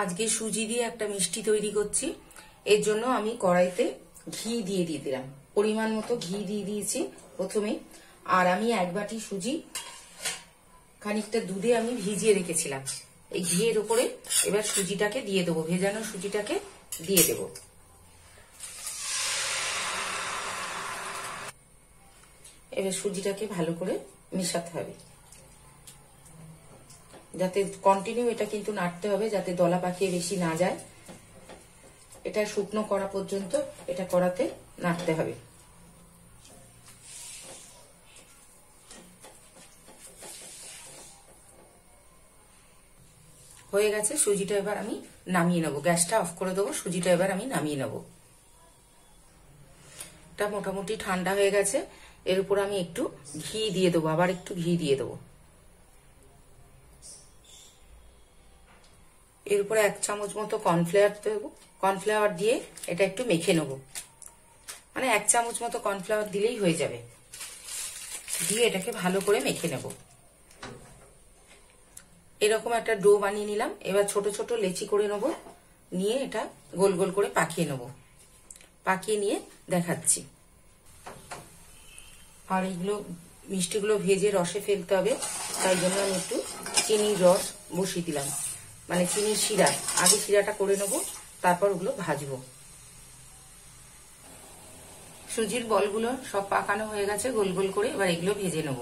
আজকে সুজি দিয়ে একটা মিষ্টি তৈরি করছি। এর জন্য আমি কড়াইতে ঘি দিয়ে দিলাম, পরিমাণ মতো ঘি দিয়ে দিয়েছি প্রথমে। আর আমি এক বাটি সুজি খানিকটা দুধে আমি ভিজিয়ে রেখেছিলাম। এই ঘিয়ের উপরে এবার সুজিটাকে দিয়ে দেবো, ভেজানো সুজিটাকে দিয়ে দেবো। এবার সুজিটাকে ভালো করে মেশাতে হবে, যাতে কন্টিনিউ এটা কিন্তু নাড়তে হবে, যাতে দলা পাকিয়ে বেশি না যায়। এটা শুকনো করা পর্যন্ত এটা কড়াতে নাড়তে হবে। হয়ে গেছে, সুজিটা এবার আমি নামিয়ে নেবো। গ্যাসটা অফ করে দেবো, সুজিটা এবার আমি নামিয়ে নেবো। এটা মোটামুটি ঠান্ডা হয়ে গেছে। এর উপর আমি একটু ঘি দিয়ে দেবো, আবার একটু ঘি দিয়ে দেবো। এর উপরে 1 চামচ মতো কর্নফ্লাওয়ার দেবো। কর্নফ্লাওয়ার দিয়ে এটা একটু মেখে নেবো, মানে 1 চামচ মতো কর্নফ্লাওয়ার দিলেই হয়ে যাবে। দিয়ে এটাকে ভালো করে মেখে নেব। এরকম একটা ডো বানিয়ে নিলাম। এবার ছোট ছোট লেচি করে নেব, নিয়ে এটা গোল গোল করে পাকিয়ে নেব। পাকিয়ে নিয়ে দেখাচ্ছি। আর এইগুলো মিষ্টিগুলো ভেজে রসে ফেলতে হবে, তাই জন্য আমি একটু চিনির রস বসিয়ে দিলাম, মানে চিনির শিরা। আগে শিরাটা করে নেব, তারপর ওগুলো ভাজবো। সুজির বলগুলো সব পাকানো হয়ে গেছে গোল গোল করে। এবার এগুলো ভেজে নেব।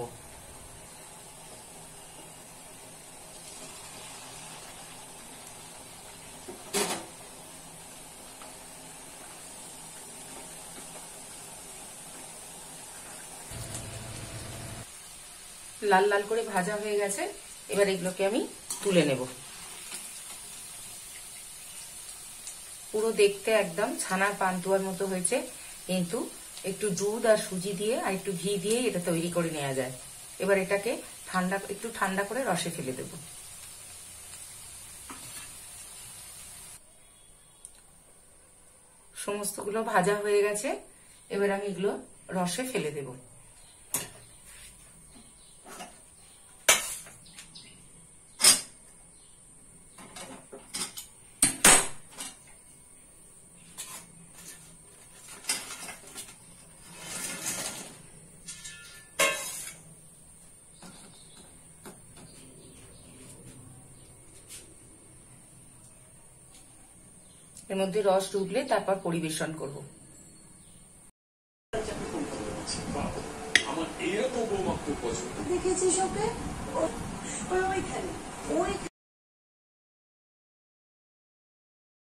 লাল লাল করে ভাজা হয়ে গেছে। এবার এগুলোকে আমি তুলে নেব। পুরো দেখতে একদম ছানার পান্তুয়ার মতো হয়েছে, কিন্তু একটু দুধ আর সুজি দিয়ে আর একটু ঘি দিয়ে এটা তৈরি করে নেওয়া যায়। এবার এটাকে একটু ঠান্ডা করে রসে ফেলে দেব। সমস্তগুলো ভাজা হয়ে গেছে। এবার আমি এগুলো রসে ফেলে দেব। এর মধ্যে রস ডুবলে তারপর পরিবেশন করব। দেখেছিস ওকে, ওইখানে